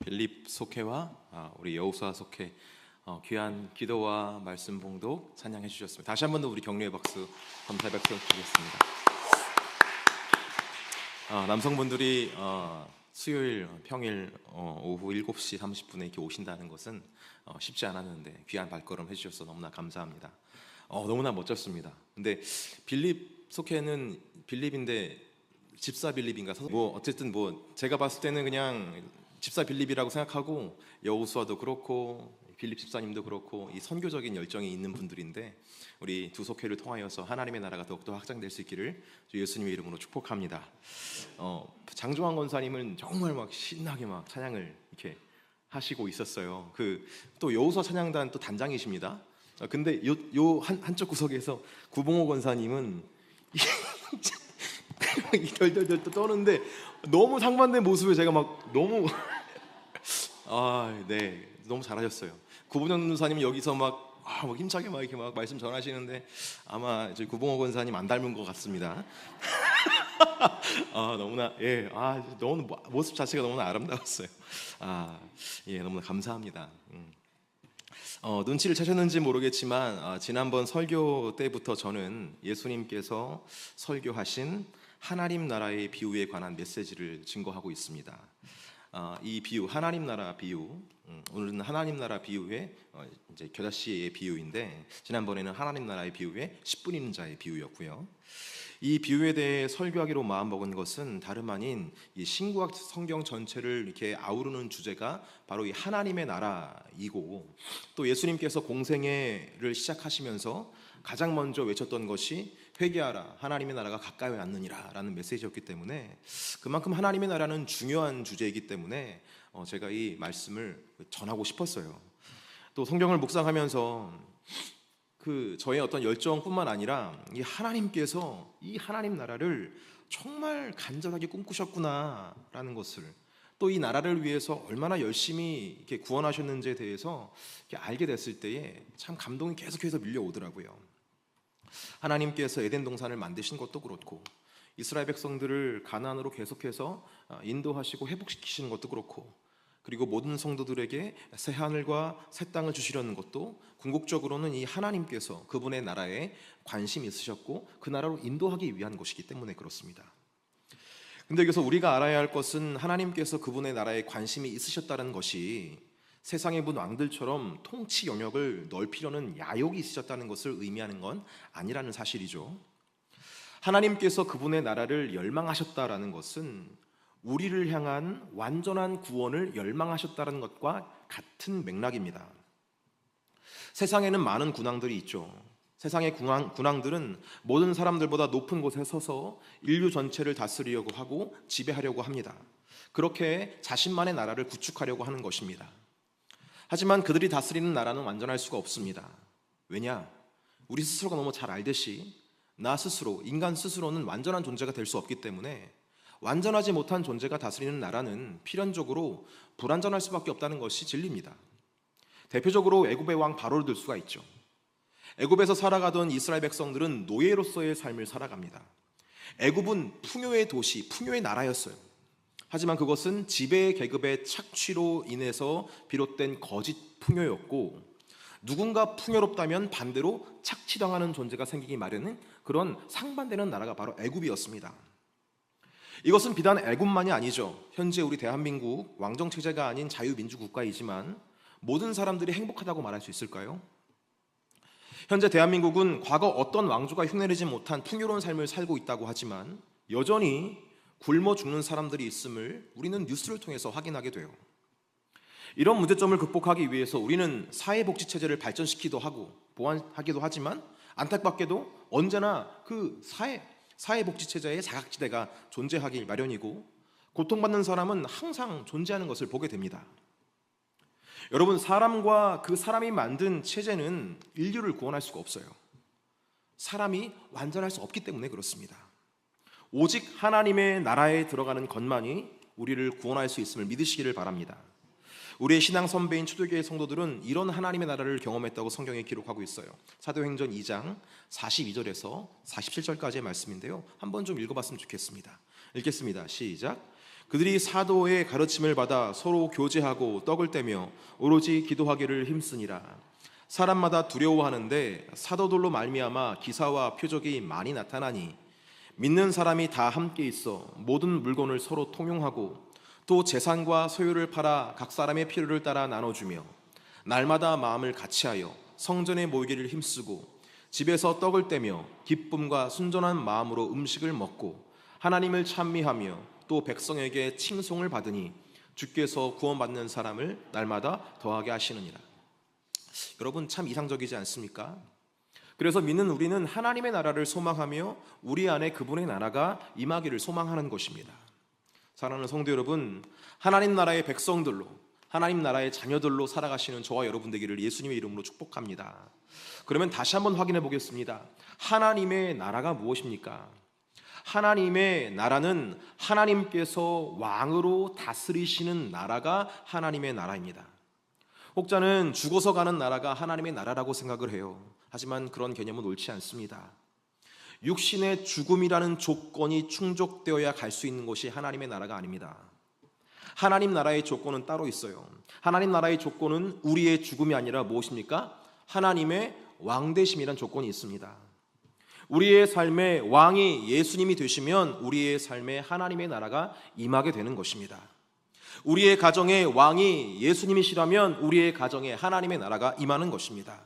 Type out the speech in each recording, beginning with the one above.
빌립 속회와 우리 여호수아 속회 귀한 기도와 말씀 봉독 찬양해 주셨습니다. 다시 한 번 더 우리 격려의 박수, 감사의 박수 드리겠습니다. 남성분들이 수요일 평일 오후 7시 30분에 이렇게 오신다는 것은 쉽지 않았는데 귀한 발걸음 해주셔서 너무나 감사합니다. 너무나 멋졌습니다. 근데 빌립 속회는 빌립인데 집사 빌립인가? 어쨌든 제가 봤을 때는 그냥 집사 빌립이라고 생각하고, 여호수아도 그렇고 빌립 집사님도 그렇고 이 선교적인 열정이 있는 분들인데, 우리 두 속회를 통하여서 하나님의 나라가 더욱더 확장될 수 있기를 주 예수님의 이름으로 축복합니다. 장종환 권사님은 정말 신나게 찬양을 이렇게 하시고 있었어요. 또 여호수아 찬양단 또 단장이십니다. 근데 요 한쪽 구석에서 구봉호 권사님은 덜덜덜 떠는데 너무 상반된 모습에 제가 너무 네, 너무 잘하셨어요. 구봉영 권사님 여기서 힘차게 이렇게 말씀 전하시는데 아마 저희 구봉호 권사님 안 닮은 것 같습니다. 너무나 너무 모습 자체가 너무나 아름다웠어요. 너무나 감사합니다. 눈치를 채셨는지 모르겠지만 지난번 설교 때부터 저는 예수님께서 설교하신 하나님 나라의 비유에 관한 메시지를 증거하고 있습니다. 이 비유, 하나님 나라 비유, 오늘은 하나님 나라 비유의 이제 겨자씨의 비유인데, 지난번에는 하나님 나라의 비유의 10분 있는 자의 비유였고요. 이 비유에 대해 설교하기로 마음먹은 것은 다름 아닌 이 신구약 성경 전체를 이렇게 아우르는 주제가 바로 이 하나님의 나라이고, 또 예수님께서 공생애를 시작하시면서 가장 먼저 외쳤던 것이 회개하라, 하나님의 나라가 가까이 왔느니라 라는 메시지였기 때문에, 그만큼 하나님의 나라는 중요한 주제이기 때문에 제가 이 말씀을 전하고 싶었어요. 또 성경을 묵상하면서 저의 어떤 열정뿐만 아니라 이 하나님께서 이 하나님 나라를 정말 간절하게 꿈꾸셨구나 라는 것을, 또 이 나라를 위해서 얼마나 열심히 이렇게 구원하셨는지에 대해서 이렇게 알게 됐을 때에 참 감동이 계속해서 밀려오더라고요. 하나님께서 에덴 동산을 만드신 것도 그렇고, 이스라엘 백성들을 가나안으로 계속해서 인도하시고 회복시키시는 것도 그렇고, 그리고 모든 성도들에게 새 하늘과 새 땅을 주시려는 것도 궁극적으로는 이 하나님께서 그분의 나라에 관심이 있으셨고 그 나라로 인도하기 위한 것이기 때문에 그렇습니다. 근데 여기서 우리가 알아야 할 것은, 하나님께서 그분의 나라에 관심이 있으셨다는 것이 세상의 문 왕들처럼 통치 영역을 넓히려는 야욕이 있으셨다는 것을 의미하는 건 아니라는 사실이죠. 하나님께서 그분의 나라를 열망하셨다라는 것은 우리를 향한 완전한 구원을 열망하셨다는 것과 같은 맥락입니다. 세상에는 많은 군왕들이 있죠. 세상의 군왕들은 모든 사람들보다 높은 곳에 서서 인류 전체를 다스리려고 하고 지배하려고 합니다. 그렇게 자신만의 나라를 구축하려고 하는 것입니다. 하지만 그들이 다스리는 나라는 완전할 수가 없습니다. 왜냐? 우리 스스로가 너무 잘 알듯이 나 스스로, 인간 스스로는 완전한 존재가 될 수 없기 때문에 완전하지 못한 존재가 다스리는 나라는 필연적으로 불완전할 수밖에 없다는 것이 진리입니다. 대표적으로 애굽의 왕 바로를 들 수가 있죠. 애굽에서 살아가던 이스라엘 백성들은 노예로서의 삶을 살아갑니다. 애굽은 풍요의 도시, 풍요의 나라였어요. 하지만 그것은 지배 계급의 착취로 인해서 비롯된 거짓 풍요였고, 누군가 풍요롭다면 반대로 착취당하는 존재가 생기기 마련인 그런 상반되는 나라가 바로 애굽이었습니다. 이것은 비단 애굽만이 아니죠. 현재 우리 대한민국 왕정체제가 아닌 자유민주국가이지만 모든 사람들이 행복하다고 말할 수 있을까요? 현재 대한민국은 과거 어떤 왕조가 흉내내지 못한 풍요로운 삶을 살고 있다고 하지만 여전히 굶어 죽는 사람들이 있음을 우리는 뉴스를 통해서 확인하게 돼요. 이런 문제점을 극복하기 위해서 우리는 사회복지체제를 발전시키기도 하고 보완하기도 하지만, 안타깝게도 언제나 그 사회복지체제의 사각지대가 존재하기 마련이고, 고통받는 사람은 항상 존재하는 것을 보게 됩니다. 여러분, 사람과 그 사람이 만든 체제는 인류를 구원할 수가 없어요. 사람이 완전할 수 없기 때문에 그렇습니다. 오직 하나님의 나라에 들어가는 것만이 우리를 구원할 수 있음을 믿으시기를 바랍니다. 우리의 신앙 선배인 초대교회 성도들은 이런 하나님의 나라를 경험했다고 성경에 기록하고 있어요. 사도행전 2장 42절에서 47절까지의 말씀인데요, 한번 좀 읽어봤으면 좋겠습니다. 읽겠습니다. 시작. 그들이 사도의 가르침을 받아 서로 교제하고 떡을 떼며 오로지 기도하기를 힘쓰니라. 사람마다 두려워하는데 사도들로 말미암아 기사와 표적이 많이 나타나니 믿는 사람이 다 함께 있어 모든 물건을 서로 통용하고 또 재산과 소유를 팔아 각 사람의 필요를 따라 나눠주며 날마다 마음을 같이하여 성전에 모이기를 힘쓰고 집에서 떡을 떼며 기쁨과 순전한 마음으로 음식을 먹고 하나님을 찬미하며 또 백성에게 칭송을 받으니 주께서 구원받는 사람을 날마다 더하게 하시느니라. 여러분, 참 이상적이지 않습니까? 그래서 믿는 우리는 하나님의 나라를 소망하며 우리 안에 그분의 나라가 임하기를 소망하는 것입니다. 사랑하는 성도 여러분, 하나님 나라의 백성들로, 하나님 나라의 자녀들로 살아가시는 저와 여러분 되기를 예수님의 이름으로 축복합니다. 그러면 다시 한번 확인해 보겠습니다. 하나님의 나라가 무엇입니까? 하나님의 나라는 하나님께서 왕으로 다스리시는 나라가 하나님의 나라입니다. 혹자는 죽어서 가는 나라가 하나님의 나라라고 생각을 해요. 하지만 그런 개념은 옳지 않습니다. 육신의 죽음이라는 조건이 충족되어야 갈 수 있는 곳이 하나님의 나라가 아닙니다. 하나님 나라의 조건은 따로 있어요. 하나님 나라의 조건은 우리의 죽음이 아니라 무엇입니까? 하나님의 왕되심이라는 조건이 있습니다. 우리의 삶의 왕이 예수님이 되시면 우리의 삶에 하나님의 나라가 임하게 되는 것입니다. 우리의 가정의 왕이 예수님이시라면 우리의 가정에 하나님의 나라가 임하는 것입니다.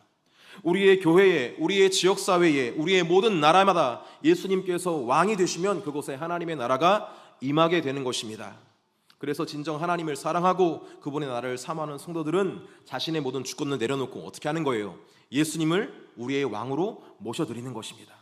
우리의 교회에, 우리의 지역사회에, 우리의 모든 나라마다 예수님께서 왕이 되시면 그곳에 하나님의 나라가 임하게 되는 것입니다. 그래서 진정 하나님을 사랑하고 그분의 나라를 사모하는 성도들은 자신의 모든 주권을 내려놓고 어떻게 하는 거예요? 예수님을 우리의 왕으로 모셔드리는 것입니다.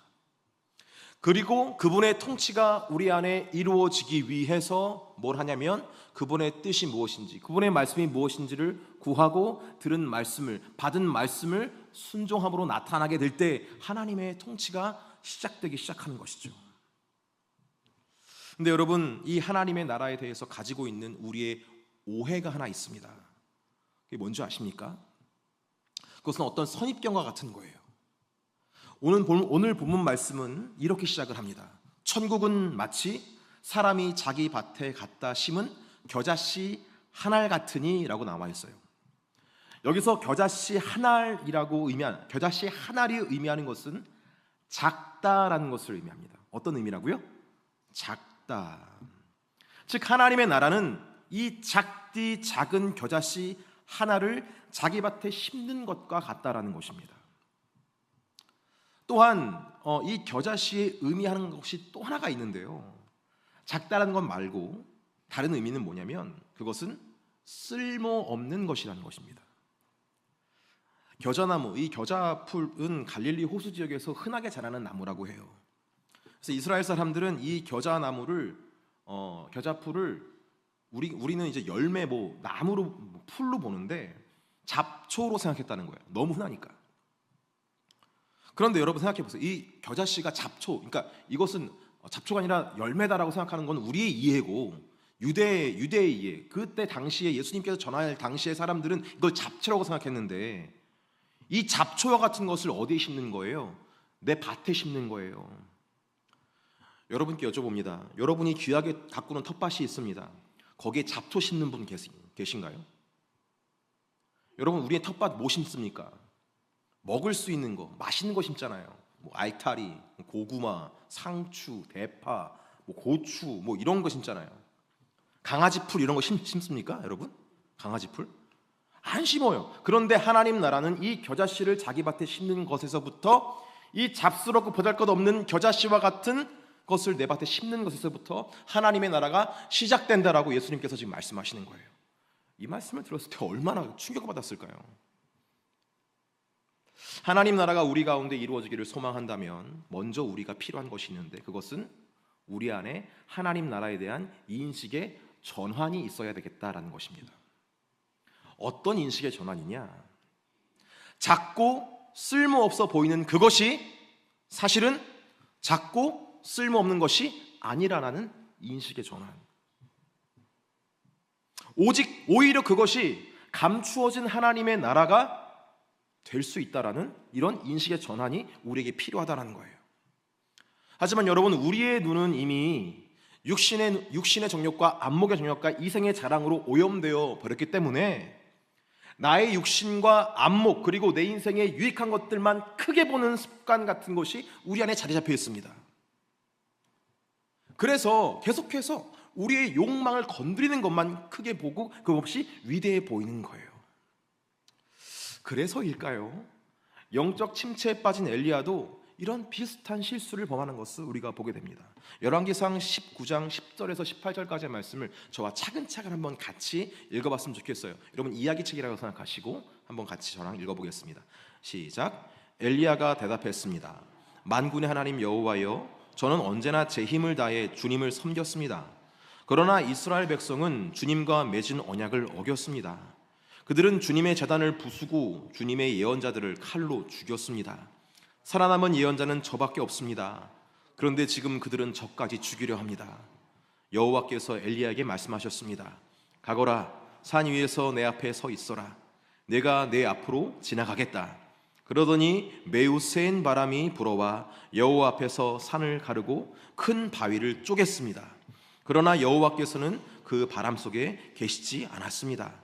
그리고 그분의 통치가 우리 안에 이루어지기 위해서 뭘 하냐면 그분의 뜻이 무엇인지, 그분의 말씀이 무엇인지를 구하고 들은 말씀을, 받은 말씀을 순종함으로 나타나게 될 때 하나님의 통치가 시작되기 시작하는 것이죠. 근데 여러분, 이 하나님의 나라에 대해서 가지고 있는 우리의 오해가 하나 있습니다. 그게 뭔지 아십니까? 그것은 어떤 선입견과 같은 거예요. 오늘 본문 말씀은 이렇게 시작을 합니다. 천국은 마치 사람이 자기 밭에 갖다 심은 겨자씨 한 알 같으니 라고 나와 있어요. 여기서 겨자씨 한 알이라고 겨자씨 한 알이 의미하는 것은 작다라는 것을 의미합니다. 어떤 의미라고요? 작다. 즉 하나님의 나라는 이 작은 겨자씨 하나를 자기 밭에 심는 것과 같다라는 것입니다. 또한 이 겨자씨에 의미하는 것이 또 하나가 있는데요. 작다라는 것 말고 다른 의미는 뭐냐면 그것은 쓸모없는 것이라는 것입니다. 겨자나무, 이 겨자풀은 갈릴리 호수 지역에서 흔하게 자라는 나무라고 해요. 그래서 이스라엘 사람들은 이 겨자나무를 겨자풀을 우리는 이제 열매 나무로 풀로 보는데 잡초로 생각했다는 거예요. 너무 흔하니까. 그런데 여러분 생각해 보세요. 이 겨자씨가 잡초, 그러니까 이것은 잡초가 아니라 열매다라고 생각하는 건 우리의 이해고 유대의 이해. 그때 당시에 예수님께서 전할 당시의 사람들은 이걸 잡초라고 생각했는데 이 잡초와 같은 것을 어디에 심는 거예요? 내 밭에 심는 거예요. 여러분께 여쭤봅니다. 여러분이 귀하게 가꾸는 텃밭이 있습니다. 거기에 잡초 심는 분 계신가요? 여러분, 우리의 텃밭 뭐 심습니까? 먹을 수 있는 거, 맛있는 거 심잖아요. 알타리, 고구마, 상추, 대파, 고추, 이런 거 심잖아요. 강아지 풀 이런 거 심습니까, 여러분? 강아지 풀? 안 심어요. 그런데 하나님 나라는 이 겨자씨를 자기 밭에 심는 것에서부터 이 잡스럽고 보잘것없는 겨자씨와 같은 것을 내 밭에 심는 것에서부터 하나님의 나라가 시작된다라고 예수님께서 지금 말씀하시는 거예요. 이 말씀을 들었을 때 얼마나 충격받았을까요? 하나님 나라가 우리 가운데 이루어지기를 소망한다면 먼저 우리가 필요한 것이 있는데 그것은 우리 안에 하나님 나라에 대한 인식의 전환이 있어야 되겠다라는 것입니다. 어떤 인식의 전환이냐? 작고 쓸모없어 보이는 그것이 사실은 작고 쓸모없는 것이 아니라는 인식의 전환. 오히려 그것이 감추어진 하나님의 나라가 될 수 있다라는 이런 인식의 전환이 우리에게 필요하다는 거예요. 하지만 여러분, 우리의 눈은 이미 육신의 정욕과 안목의 정욕과 이생의 자랑으로 오염되어 버렸기 때문에 나의 육신과 안목 그리고 내 인생에 유익한 것들만 크게 보는 습관 같은 것이 우리 안에 자리 잡혀 있습니다. 그래서 계속해서 우리의 욕망을 건드리는 것만 크게 보고 그것이 위대해 보이는 거예요. 그래서일까요? 영적 침체에 빠진 엘리야도 이런 비슷한 실수를 범하는 것을 우리가 보게 됩니다. 열왕기상 19장 10절에서 18절까지의 말씀을 저와 차근차근 한번 같이 읽어봤으면 좋겠어요. 여러분 이야기책이라고 생각하시고 한번 같이 저랑 읽어보겠습니다. 시작. 엘리야가 대답했습니다. 만군의 하나님 여호와여, 저는 언제나 제 힘을 다해 주님을 섬겼습니다. 그러나 이스라엘 백성은 주님과 맺은 언약을 어겼습니다. 그들은 주님의 제단을 부수고 주님의 예언자들을 칼로 죽였습니다. 살아남은 예언자는 저밖에 없습니다. 그런데 지금 그들은 저까지 죽이려 합니다. 여호와께서 엘리야에게 말씀하셨습니다. 가거라, 산 위에서 내 앞에 서 있어라. 내가 내 앞으로 지나가겠다. 그러더니 매우 센 바람이 불어와 여호와 앞에서 산을 가르고 큰 바위를 쪼갰습니다. 그러나 여호와께서는 그 바람 속에 계시지 않았습니다.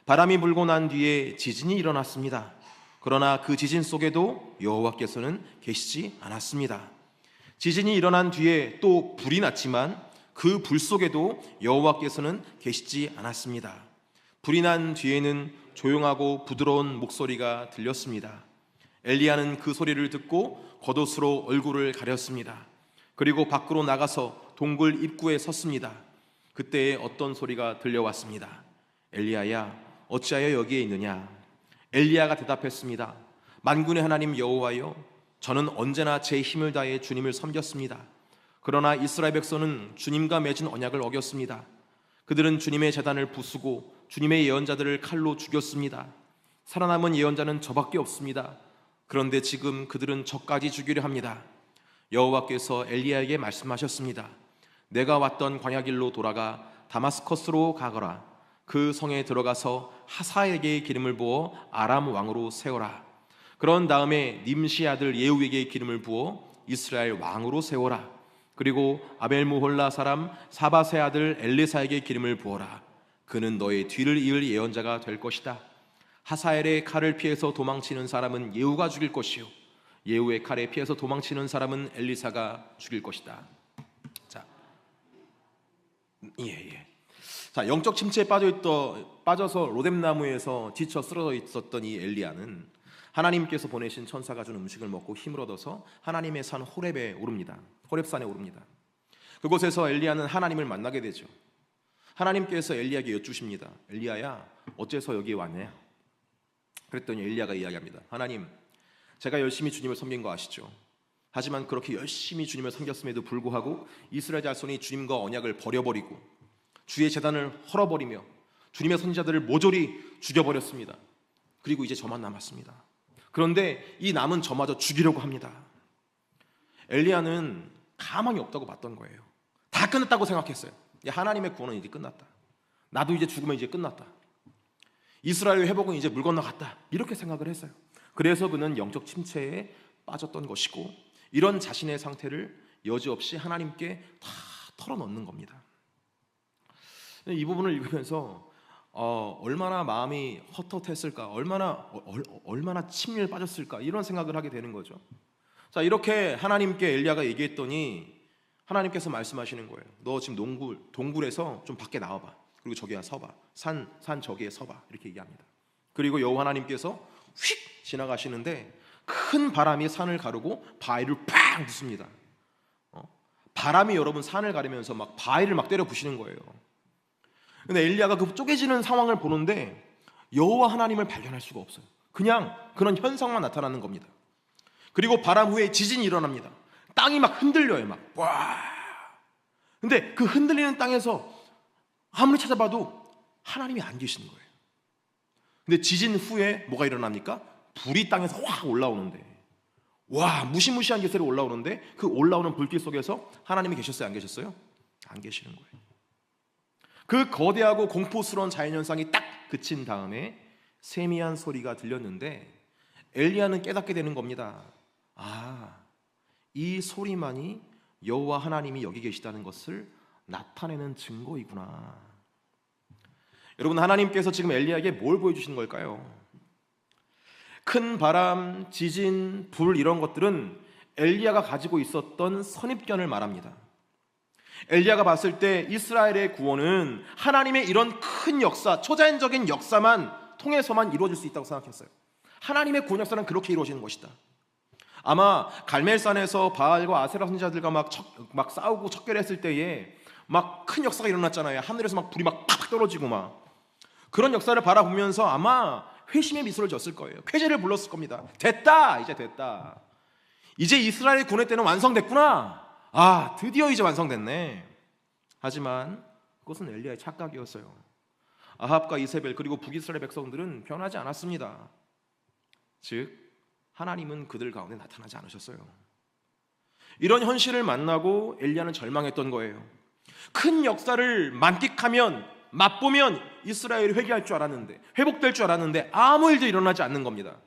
바람이 불고 난 뒤에 지진이 일어났습니다. 그러나 그 지진 속에도 여호와께서는 계시지 않았습니다. 지진이 일어난 뒤에 또 불이 났지만 그 불 속에도 여호와께서는 계시지 않았습니다. 불이 난 뒤에는 조용하고 부드러운 목소리가 들렸습니다. 엘리야는 그 소리를 듣고 겉옷으로 얼굴을 가렸습니다. 그리고 밖으로 나가서 동굴 입구에 섰습니다. 그때 어떤 소리가 들려왔습니다. 엘리야야, 어찌하여 여기에 있느냐? 엘리야가 대답했습니다. 만군의 하나님 여호와여, 저는 언제나 제 힘을 다해 주님을 섬겼습니다. 그러나 이스라엘 백성은 주님과 맺은 언약을 어겼습니다. 그들은 주님의 제단을 부수고 주님의 예언자들을 칼로 죽였습니다. 살아남은 예언자는 저밖에 없습니다. 그런데 지금 그들은 저까지 죽이려 합니다. 여호와께서 엘리야에게 말씀하셨습니다. 내가 왔던 광야길로 돌아가 다마스커스로 가거라. 그 성에 들어가서 하사에게 기름을 부어 아람 왕으로 세워라. 그런 다음에 님시 아들 예후에게 기름을 부어 이스라엘 왕으로 세워라. 그리고 아벨무홀라 사람 사바세 아들 엘리사에게 기름을 부어라. 그는 너의 뒤를 이을 예언자가 될 것이다. 하사엘의 칼을 피해서 도망치는 사람은 예후가 죽일 것이요, 예후의 칼에 피해서 도망치는 사람은 엘리사가 죽일 것이다. 자, 자, 영적 침체에 빠져서 로뎀나무에서 지쳐 쓰러져 있었던 이 엘리야는 하나님께서 보내신 천사가 준 음식을 먹고 힘을 얻어서 하나님의 산 호렙에 오릅니다. 호렙산에 오릅니다. 그곳에서 엘리야는 하나님을 만나게 되죠. 하나님께서 엘리야에게 여쭈십니다. 엘리야야, 어째서 여기에 왔냐? 그랬더니 엘리야가 이야기합니다. 하나님, 제가 열심히 주님을 섬긴 거 아시죠? 하지만 그렇게 열심히 주님을 섬겼음에도 불구하고 이스라엘 자손이 주님과 언약을 버려버리고 주의 제단을 헐어버리며 주님의 선지자들을 모조리 죽여버렸습니다. 그리고 이제 저만 남았습니다. 그런데 이 남은 저마저 죽이려고 합니다. 엘리야는 가망이 없다고 봤던 거예요. 다 끝났다고 생각했어요. 하나님의 구원은 이제 끝났다. 나도 이제 죽으면 이제 끝났다. 이스라엘의 회복은 이제 물 건너갔다. 이렇게 생각을 했어요. 그래서 그는 영적 침체에 빠졌던 것이고, 이런 자신의 상태를 여지없이 하나님께 다 털어넣는 겁니다. 이 부분을 읽으면서 얼마나 마음이 헛헛했을까, 얼마나 침륜에 빠졌을까, 이런 생각을 하게 되는 거죠. 자, 이렇게 하나님께 엘리야가 얘기했더니 하나님께서 말씀하시는 거예요. 너 지금 동굴에서 좀 밖에 나와봐. 그리고 저기야 서봐. 산 저기에 서봐. 이렇게 얘기합니다. 그리고 여호와 하나님께서 휙 지나가시는데 큰 바람이 산을 가르고 바위를 팍 부숩니다. 바람이 여러분 산을 가르면서 막 바위를 막 때려 부시는 거예요. 근데 엘리야가 그 쪼개지는 상황을 보는데 여호와 하나님을 발견할 수가 없어요. 그냥 그런 현상만 나타나는 겁니다. 그리고 바람 후에 지진이 일어납니다. 땅이 막 흔들려요. 막 와. 근데 그 흔들리는 땅에서 아무리 찾아봐도 하나님이 안 계시는 거예요. 근데 지진 후에 뭐가 일어납니까? 불이 땅에서 확 올라오는데, 와, 무시무시한 기세로 올라오는데 그 올라오는 불길 속에서 하나님이 계셨어요? 안 계셨어요? 안 계시는 거예요. 그 거대하고 공포스러운 자연현상이 딱 그친 다음에 세미한 소리가 들렸는데 엘리야는 깨닫게 되는 겁니다. 이 소리만이 여호와 하나님이 여기 계시다는 것을 나타내는 증거이구나. 여러분, 하나님께서 지금 엘리야에게 뭘 보여주시는 걸까요? 큰 바람, 지진, 불 이런 것들은 엘리야가 가지고 있었던 선입견을 말합니다. 엘리야가 봤을 때 이스라엘의 구원은 하나님의 이런 큰 역사, 초자연적인 역사만 통해서만 이루어질 수 있다고 생각했어요. 하나님의 구원 역사는 그렇게 이루어지는 것이다. 아마 갈멜산에서 바알과 아세라 선지자들과 막 싸우고 척결했을 때에 막 큰 역사가 일어났잖아요. 하늘에서 막 불이 막 팍 떨어지고 막 그런 역사를 바라보면서 아마 회심의 미소를 졌을 거예요. 쾌재를 불렀을 겁니다. 됐다, 이제 됐다. 이제 이스라엘 구원의 때는 완성됐구나. 아, 드디어 이제 완성됐네. 하지만 그것은 엘리야의 착각이었어요. 아합과 이세벨 그리고 북이스라엘 백성들은 변하지 않았습니다. 즉 하나님은 그들 가운데 나타나지 않으셨어요. 이런 현실을 만나고 엘리야는 절망했던 거예요. 큰 역사를 만끽하면, 맛보면 이스라엘이 회개할 줄 알았는데, 회복될 줄 알았는데 아무 일도 일어나지 않는 겁니다.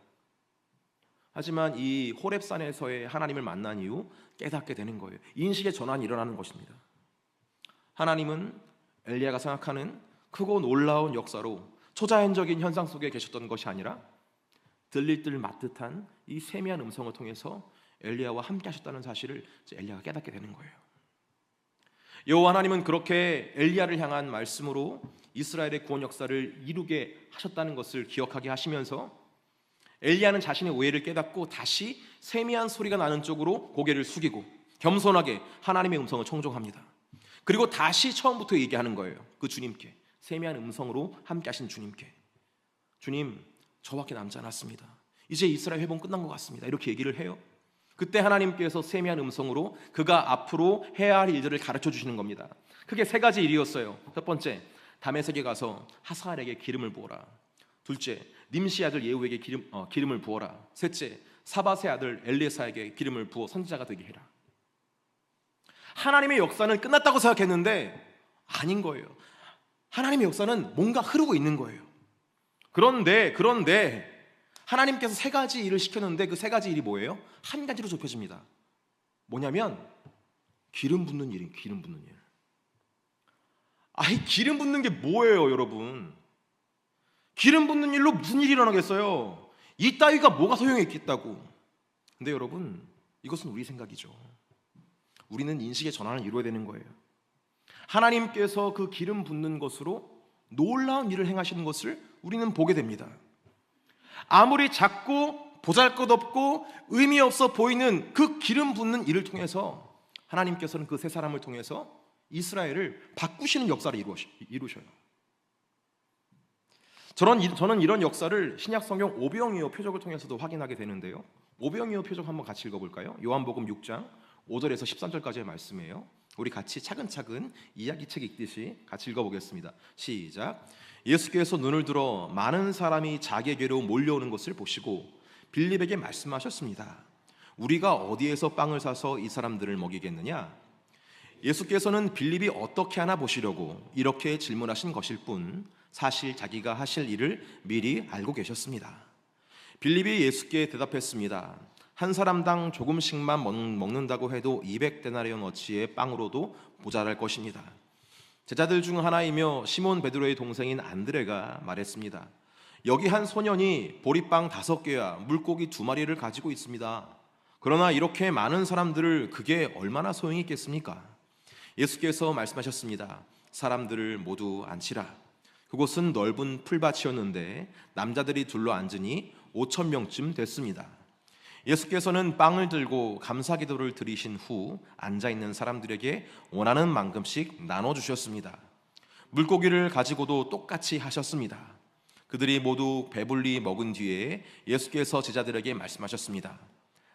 하지만 이 호렙산에서의 하나님을 만난 이후 깨닫게 되는 거예요. 인식의 전환이 일어나는 것입니다. 하나님은 엘리야가 생각하는 크고 놀라운 역사로 초자연적인 현상 속에 계셨던 것이 아니라 들릴 듯 맞듯한 이 세미한 음성을 통해서 엘리야와 함께 하셨다는 사실을 엘리야가 깨닫게 되는 거예요. 여호와 하나님은 그렇게 엘리야를 향한 말씀으로 이스라엘의 구원 역사를 이루게 하셨다는 것을 기억하게 하시면서 엘리야는 자신의 오해를 깨닫고 다시 세미한 소리가 나는 쪽으로 고개를 숙이고 겸손하게 하나님의 음성을 청종합니다. 그리고 다시 처음부터 얘기하는 거예요. 그 주님께, 세미한 음성으로 함께 하신 주님께, 주님, 저밖에 남지 않았습니다. 이제 이스라엘 회복 끝난 것 같습니다. 이렇게 얘기를 해요. 그때 하나님께서 세미한 음성으로 그가 앞으로 해야 할 일들을 가르쳐 주시는 겁니다. 크게 세 가지 일이었어요. 첫 번째, 다메섹에 가서 하사엘에게 기름을 부어라. 둘째, 님시 아들 예후에게 기름을 부어라. 셋째, 사밧의 아들 엘리에사에게 기름을 부어 선지자가 되게 해라. 하나님의 역사는 끝났다고 생각했는데 아닌 거예요. 하나님의 역사는 뭔가 흐르고 있는 거예요. 그런데 하나님께서 세 가지 일을 시켰는데 그 세 가지 일이 뭐예요? 한 가지로 좁혀집니다. 뭐냐면 기름 붓는 일이에요. 기름 붓는 일. 아니, 기름 붓는 게 뭐예요, 여러분? 기름 붓는 일로 무슨 일이 일어나겠어요? 이 따위가 뭐가 소용이 있겠다고. 근데 여러분, 이것은 우리 생각이죠. 우리는 인식의 전환을 이루어야 되는 거예요. 하나님께서 그 기름 붓는 것으로 놀라운 일을 행하시는 것을 우리는 보게 됩니다. 아무리 작고 보잘것없고 의미 없어 보이는 그 기름 붓는 일을 통해서 하나님께서는 그 세 사람을 통해서 이스라엘을 바꾸시는 역사를 이루셔요. 저는 이런 역사를 신약 성경 오병이어 표적을 통해서도 확인하게 되는데요. 오병이어 표적 한번 같이 읽어볼까요? 요한복음 6장 5절에서 13절까지의 말씀이에요. 우리 같이 차근차근 이야기책 읽듯이 같이 읽어보겠습니다. 시작. 예수께서 눈을 들어 많은 사람이 자기에게로 몰려오는 것을 보시고 빌립에게 말씀하셨습니다. 우리가 어디에서 빵을 사서 이 사람들을 먹이겠느냐? 예수께서는 빌립이 어떻게 하나 보시려고 이렇게 질문하신 것일 뿐 사실 자기가 하실 일을 미리 알고 계셨습니다. 빌립이 예수께 대답했습니다. 한 사람당 조금씩만 먹는다고 해도 200데나리온 어치의 빵으로도 모자랄 것입니다. 제자들 중 하나이며 시몬 베드로의 동생인 안드레가 말했습니다. 여기 한 소년이 보리빵 5개와 물고기 2마리를 가지고 있습니다. 그러나 이렇게 많은 사람들을 그게 얼마나 소용이 있겠습니까? 예수께서 말씀하셨습니다. 사람들을 모두 앉히라. 그곳은 넓은 풀밭이었는데 남자들이 둘러 앉으니 5,000명쯤 됐습니다. 예수께서는 빵을 들고 감사기도를 드리신 후 앉아있는 사람들에게 원하는 만큼씩 나눠주셨습니다. 물고기를 가지고도 똑같이 하셨습니다. 그들이 모두 배불리 먹은 뒤에 예수께서 제자들에게 말씀하셨습니다.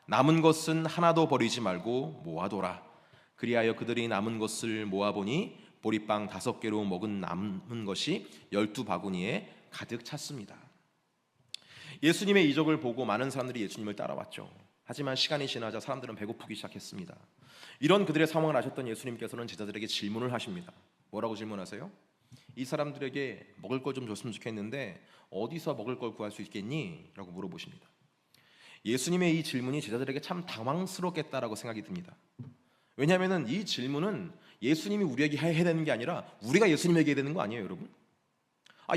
남은 것은 하나도 버리지 말고 모아둬라. 그리하여 그들이 남은 것을 모아보니 보리빵 5개로 먹은 남은 것이 12바구니에 가득 찼습니다. 예수님의 이적을 보고 많은 사람들이 예수님을 따라왔죠. 하지만 시간이 지나자 사람들은 배고프기 시작했습니다. 이런 그들의 상황을 아셨던 예수님께서는 제자들에게 질문을 하십니다. 뭐라고 질문하세요? 이 사람들에게 먹을 걸 좀 줬으면 좋겠는데 어디서 먹을 걸 구할 수 있겠니? 라고 물어보십니다. 예수님의 이 질문이 제자들에게 참 당황스럽겠다라고 생각이 듭니다. 왜냐하면 이 질문은 예수님이 우리에게 해야 되는 게 아니라 우리가 예수님에게 해야 되는 거 아니에요, 여러분?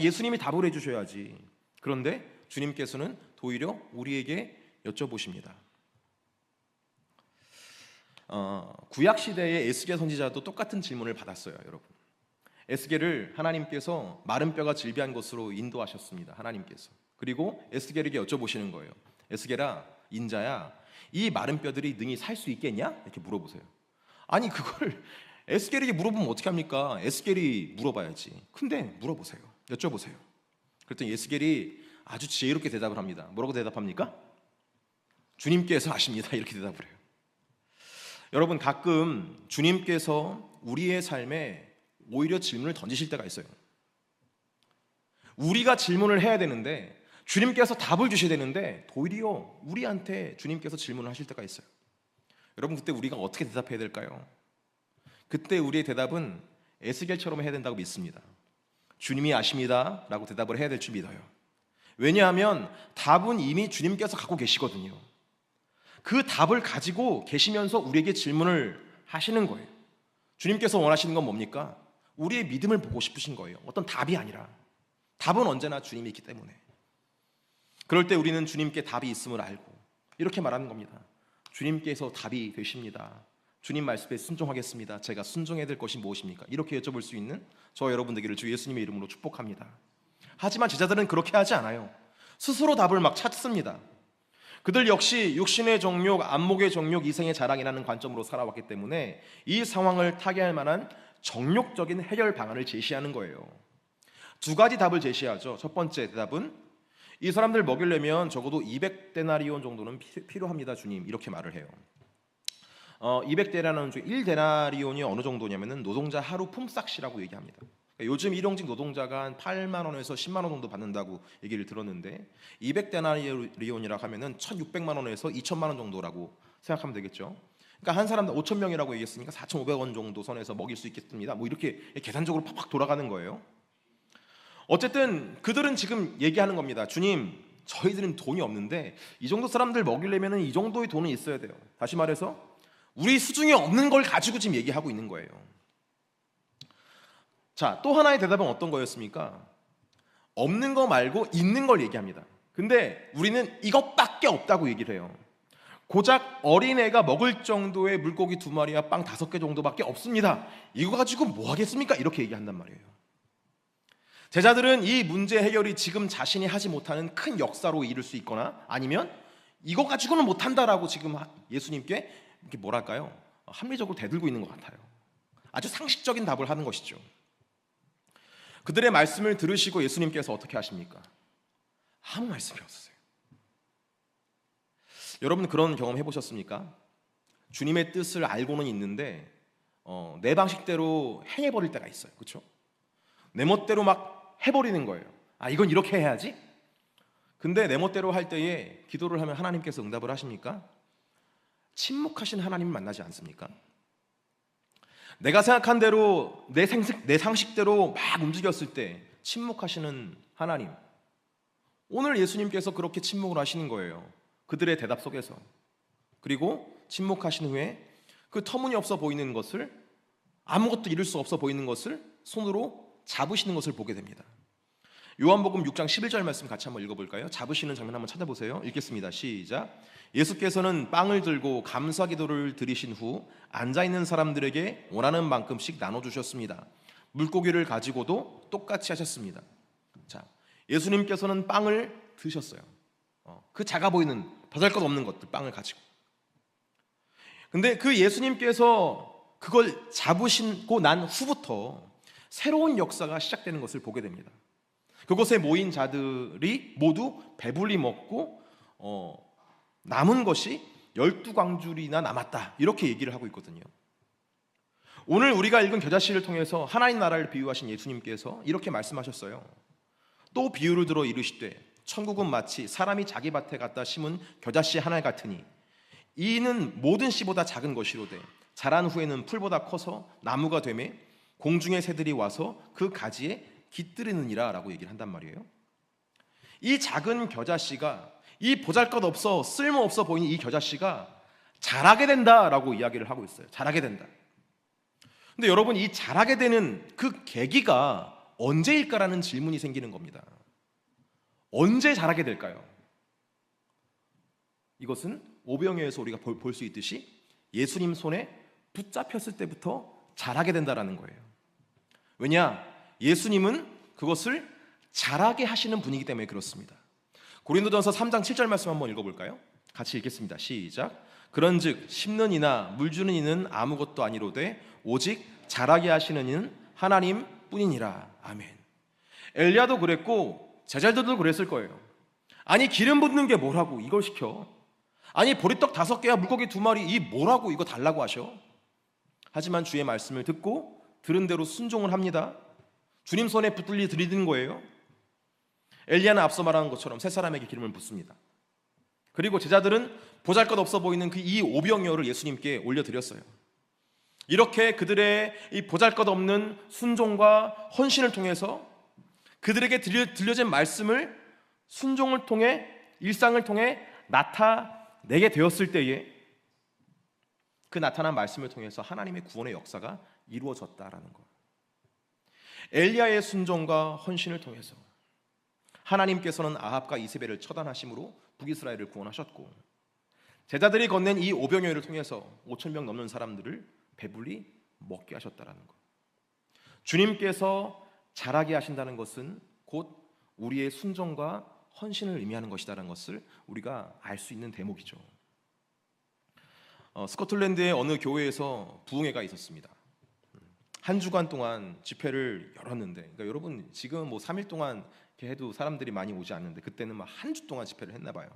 예수님이 답을 해주셔야지. 그런데 주님께서는 오히려 우리에게 여쭤보십니다. 구약 시대의 에스겔 선지자도 똑같은 질문을 받았어요, 여러분. 에스겔을 하나님께서 마른 뼈가 질비한 곳으로 인도하셨습니다. 하나님께서. 그리고 에스겔에게 여쭤보시는 거예요. 에스겔아, 인자야, 이 마른 뼈들이 능히 살 수 있겠냐? 이렇게 물어보세요. 아니, 그걸 에스겔에게 물어보면 어떻게 합니까? 에스겔이 물어봐야지. 근데 물어보세요. 여쭤보세요. 그랬더니 에스겔이 아주 지혜롭게 대답을 합니다. 뭐라고 대답합니까? 주님께서 아십니다. 이렇게 대답을 해요. 여러분, 가끔 주님께서 우리의 삶에 오히려 질문을 던지실 때가 있어요. 우리가 질문을 해야 되는데 주님께서 답을 주셔야 되는데 도리어 우리한테 주님께서 질문을 하실 때가 있어요. 여러분, 그때 우리가 어떻게 대답해야 될까요? 그때 우리의 대답은 에스겔처럼 해야 된다고 믿습니다. 주님이 아십니다 라고 대답을 해야 될 줄 믿어요. 왜냐하면 답은 이미 주님께서 갖고 계시거든요. 그 답을 가지고 계시면서 우리에게 질문을 하시는 거예요. 주님께서 원하시는 건 뭡니까? 우리의 믿음을 보고 싶으신 거예요. 어떤 답이 아니라. 답은 언제나 주님이 있기 때문에. 그럴 때 우리는 주님께 답이 있음을 알고 이렇게 말하는 겁니다. 주님께서 답이 되십니다. 주님 말씀에 순종하겠습니다. 제가 순종해야 될 것이 무엇입니까? 이렇게 여쭤볼 수 있는 저 여러분 되기를 주 예수님의 이름으로 축복합니다. 하지만 제자들은 그렇게 하지 않아요. 스스로 답을 막 찾습니다. 그들 역시 육신의 정욕, 안목의 정욕, 이생의 자랑이라는 관점으로 살아왔기 때문에 이 상황을 타개할 만한 정욕적인 해결 방안을 제시하는 거예요. 두 가지 답을 제시하죠. 첫 번째 대답은 이 사람들 먹이려면 적어도 200데나리온 정도는 필요합니다, 주님. 이렇게 말을 해요. 200데나리온 중 1데나리온이 어느 정도냐면은 노동자 하루 품삯이라고 얘기합니다. 그러니까 요즘 일용직 노동자가 한 8만 원에서 10만 원 정도 받는다고 얘기를 들었는데 200데나리온이라고 하면은 1,600만 원에서 2천만 원 정도라고 생각하면 되겠죠. 그러니까 한 사람당 5천 명이라고 얘기했으니까 4,500원 정도 선에서 먹일 수 있겠습니다. 뭐 이렇게 계산적으로 팍팍 돌아가는 거예요. 어쨌든 그들은 지금 얘기하는 겁니다. 주님, 저희들은 돈이 없는데 이 정도 사람들 먹이려면 이 정도의 돈은 있어야 돼요. 다시 말해서 우리 수중에 없는 걸 가지고 지금 얘기하고 있는 거예요. 자, 또 하나의 대답은 어떤 거였습니까? 없는 거 말고 있는 걸 얘기합니다. 근데 우리는 이것밖에 없다고 얘기를 해요. 고작 어린애가 먹을 정도의 물고기 2마리와 빵 5개 정도밖에 없습니다. 이거 가지고 뭐 하겠습니까? 이렇게 얘기한단 말이에요. 제자들은 이 문제 해결이 지금 자신이 하지 못하는 큰 역사로 이룰 수 있거나 아니면 이거 가지고는 못한다라고 지금 예수님께 이렇게 뭐랄까요? 합리적으로 대들고 있는 것 같아요. 아주 상식적인 답을 하는 것이죠. 그들의 말씀을 들으시고 예수님께서 어떻게 하십니까? 아무 말씀이 없으세요. 여러분 그런 경험 해보셨습니까? 주님의 뜻을 알고는 있는데 내 방식대로 행해버릴 때가 있어요. 그렇죠? 내 멋대로 막 해버리는 거예요. 이건 이렇게 해야지? 근데 내 멋대로 할 때에 기도를 하면 하나님께서 응답을 하십니까? 침묵하신 하나님을 만나지 않습니까? 내가 생각한 대로 내 상식대로 막 움직였을 때 침묵하시는 하나님, 오늘 예수님께서 그렇게 침묵을 하시는 거예요. 그들의 대답 속에서. 그리고 침묵하신 후에 그 터무니없어 보이는 것을, 아무것도 이룰 수 없어 보이는 것을 손으로 잡으시는 것을 보게 됩니다. 요한복음 6장 11절 말씀 같이 한번 읽어볼까요? 잡으시는 장면 한번 찾아보세요. 읽겠습니다. 시작. 예수께서는 빵을 들고 감사 기도를 드리신 후 앉아있는 사람들에게 원하는 만큼씩 나눠주셨습니다. 물고기를 가지고도 똑같이 하셨습니다. 자, 예수님께서는 빵을 드셨어요. 그 작아 보이는 보잘것없는 것들, 빵을 가지고. 근데 그 예수님께서 그걸 잡으시고 난 후부터 새로운 역사가 시작되는 것을 보게 됩니다. 그곳에 모인 자들이 모두 배불리 먹고 남은 것이 12광줄이나 남았다, 이렇게 얘기를 하고 있거든요. 오늘 우리가 읽은 겨자씨를 통해서 하나님 나라를 비유하신 예수님께서 이렇게 말씀하셨어요. 또 비유를 들어 이르시되 천국은 마치 사람이 자기 밭에 갖다 심은 겨자씨 하나 같으니 이는 모든 씨보다 작은 것이로되 자란 후에는 풀보다 커서 나무가 되매 공중의 새들이 와서 그 가지에 깃들이느니라 라고 얘기를 한단 말이에요. 이 작은 겨자씨가, 이 보잘것없어 쓸모없어 보이는 이 겨자씨가 잘하게 된다라고 이야기를 하고 있어요. 잘하게 된다. 근데 여러분, 이 잘하게 되는 그 계기가 언제일까라는 질문이 생기는 겁니다. 언제 잘하게 될까요? 이것은 오병이어에서 우리가 볼 수 있듯이 예수님 손에 붙잡혔을 때부터 잘하게 된다라는 거예요. 왜냐? 예수님은 그것을 잘하게 하시는 분이기 때문에 그렇습니다. 고린도전서 3장 7절 말씀 한번 읽어볼까요? 같이 읽겠습니다. 시작. 그런즉 심는 이나 물 주는 이는 아무것도 아니로되 오직 잘하게 하시는 이는 하나님 뿐이니라. 아멘. 엘리야도 그랬고 제자들도 그랬을 거예요. 아니, 기름 붓는 게 뭐라고 이걸 시켜? 아니, 보리떡 5개와 물고기 2마리 이 뭐라고 이거 달라고 하셔? 하지만 주의 말씀을 듣고 들은 대로 순종을 합니다. 주님 손에 붙들려 드리는 거예요. 엘리야는 앞서 말한 것처럼 세 사람에게 기름을 붓습니다. 그리고 제자들은 보잘것없어 보이는 그 이 오병이어를 예수님께 올려드렸어요. 이렇게 그들의 이 보잘것없는 순종과 헌신을 통해서 그들에게 들려진 말씀을 순종을 통해 일상을 통해 나타내게 되었을 때에 그 나타난 말씀을 통해서 하나님의 구원의 역사가 이루어졌다라는 것. 엘리야의 순종과 헌신을 통해서 하나님께서는 아합과 이세벨을 처단하심으로 북이스라엘을 구원하셨고, 제자들이 건넨 이 오병이어를 통해서 5,000명 넘는 사람들을 배불리 먹게 하셨다라는 것. 주님께서 잘하게 하신다는 것은 곧 우리의 순종과 헌신을 의미하는 것이다라는 것을 우리가 알 수 있는 대목이죠. 스코틀랜드의 어느 교회에서 부흥회가 있었습니다. 한 주간 동안 집회를 열었는데, 그러니까 여러분 지금 뭐 3일 동안 이렇게 해도 사람들이 많이 오지 않는데 그때는 막 한 주 동안 집회를 했나 봐요.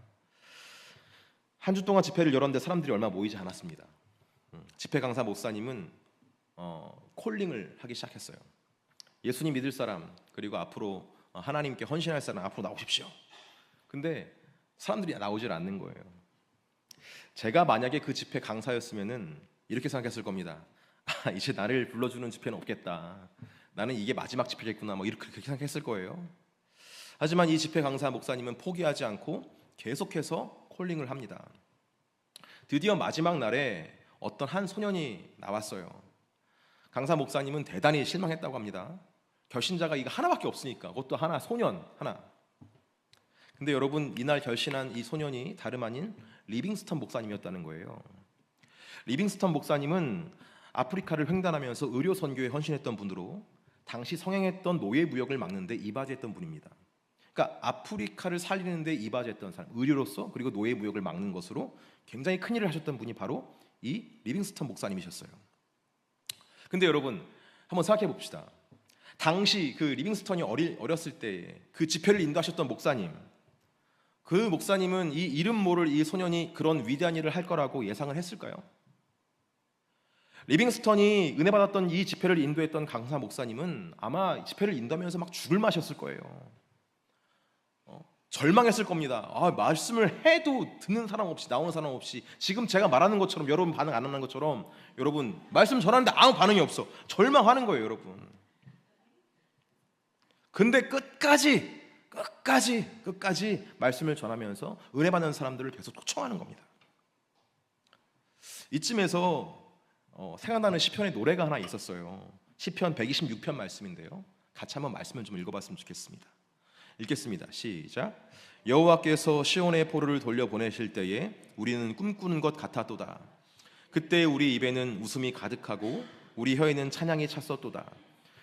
한 주 동안 집회를 열었는데 사람들이 얼마 모이지 않았습니다. 집회 강사 목사님은 콜링을 하기 시작했어요. 예수님 믿을 사람, 그리고 앞으로 하나님께 헌신할 사람 앞으로 나오십시오. 근데 사람들이 나오질 않는 거예요. 제가 만약에 그 집회 강사였으면은 이렇게 생각했을 겁니다. 아, 이제 나를 불러주는 집회는 없겠다. 나는 이게 마지막 집회겠구나. 뭐 이렇게 생각했을 거예요. 하지만 이 집회 강사 목사님은 포기하지 않고 계속해서 콜링을 합니다. 드디어 마지막 날에 어떤 한 소년이 나왔어요. 강사 목사님은 대단히 실망했다고 합니다. 결신자가 이거 하나밖에 없으니까, 그것도 하나, 소년 하나. 근데 여러분, 이날 결신한 이 소년이 다름 아닌 리빙스턴 목사님이었다는 거예요. 리빙스턴 목사님은 아프리카를 횡단하면서 의료 선교에 헌신했던 분으로 당시 성행했던 노예 무역을 막는데 이바지했던 분입니다. 그러니까 아프리카를 살리는데 이바지했던 사람, 의료로서, 그리고 노예 무역을 막는 것으로 굉장히 큰 일을 하셨던 분이 바로 이 리빙스턴 목사님이셨어요. 근데 여러분, 한번 생각해 봅시다. 당시 그 리빙스턴이 어렸을 때 그 집회를 인도하셨던 목사님, 그 목사님은 이 이름 모를 이 소년이 그런 위대한 일을 할 거라고 예상을 했을까요? 리빙스턴이 은혜 받았던 이 집회를 인도했던 강사 목사님은 아마 집회를 인도하면서 막 죽을 마셨을 거예요. 절망했을 겁니다. 말씀을 해도 듣는 사람 없이, 나오는 사람 없이, 지금 제가 말하는 것처럼, 여러분 반응 안 하는 것처럼, 여러분 말씀 전하는데 아무 반응이 없어. 절망하는 거예요, 여러분. 근데 끝까지 말씀을 전하면서 은혜 받는 사람들을 계속 초청하는 겁니다. 이쯤에서 생각나는 시편의 노래가 하나 있었어요. 시편 126편 말씀인데요. 같이 한번 말씀을 좀 읽어봤으면 좋겠습니다. 읽겠습니다. 시작. 여호와께서 시온의 포로를 돌려보내실 때에 우리는 꿈꾸는 것 같았도다. 그때 우리 입에는 웃음이 가득하고 우리 혀에는 찬양이 찼었도다.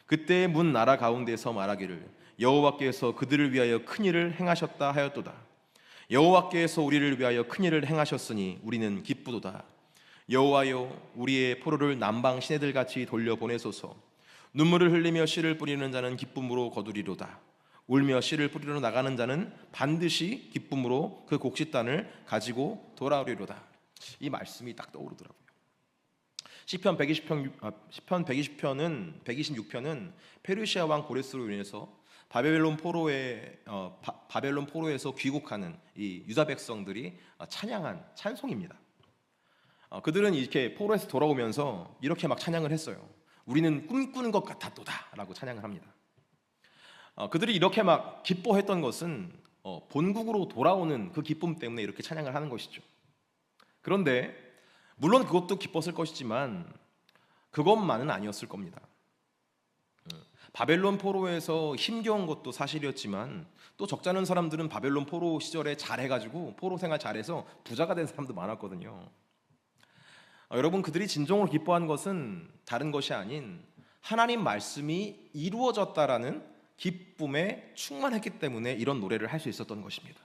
그때 문 나라 가운데서 말하기를 여호와께서 그들을 위하여 큰 일을 행하셨다 하였도다. 여호와께서 우리를 위하여 큰 일을 행하셨으니 우리는 기쁘도다. 여호와여, 우리의 포로를 남방 시내들같이 돌려보내소서. 눈물을 흘리며 씨를 뿌리는 자는 기쁨으로 거두리로다. 울며 씨를 뿌리러 나가는 자는 반드시 기쁨으로 그 곡식단을 가지고 돌아오리로다. 이 말씀이 딱 떠오르더라고요. 시편 126편은 페르시아 왕 고레스로 인해서 바벨론 포로에서 귀국하는 이 유다 백성들이 찬양한 찬송입니다. 그들은 이렇게 포로에서 돌아오면서 이렇게 막 찬양을 했어요. 우리는 꿈꾸는 것 같았도다라고 찬양을 합니다. 그들이 이렇게 막 기뻐했던 것은 본국으로 돌아오는 그 기쁨 때문에 이렇게 찬양을 하는 것이죠. 그런데 물론 그것도 기뻤을 것이지만 그것만은 아니었을 겁니다. 바벨론 포로에서 힘겨운 것도 사실이었지만 또 적잖은 사람들은 바벨론 포로 시절에 잘해가지고 포로 생활 잘해서 부자가 된 사람도 많았거든요. 여러분, 그들이 진정으로 기뻐한 것은 다른 것이 아닌 하나님 말씀이 이루어졌다라는 기쁨에 충만했기 때문에 이런 노래를 할 수 있었던 것입니다.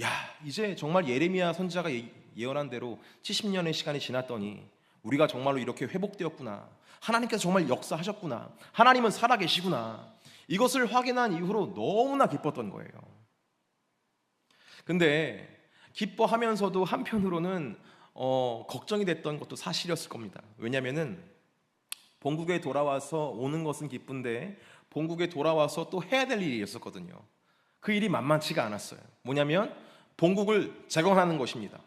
야, 이제 정말 예레미야 선지자가 예언한 대로 70년의 시간이 지났더니 우리가 정말로 이렇게 회복되었구나. 하나님께서 정말 역사하셨구나. 하나님은 살아계시구나. 이것을 확인한 이후로 너무나 기뻤던 거예요. 근데 기뻐하면서도 한편으로는 걱정이 됐던 것도 사실이었을 겁니다. 왜냐하면은 본국에 돌아와서 오는 것은 기쁜데 본국에 돌아와서 또 해야 될 일이 있었거든요. 그 일이 만만치가 않았어요. 뭐냐면 본국을 재건하는 것입니다.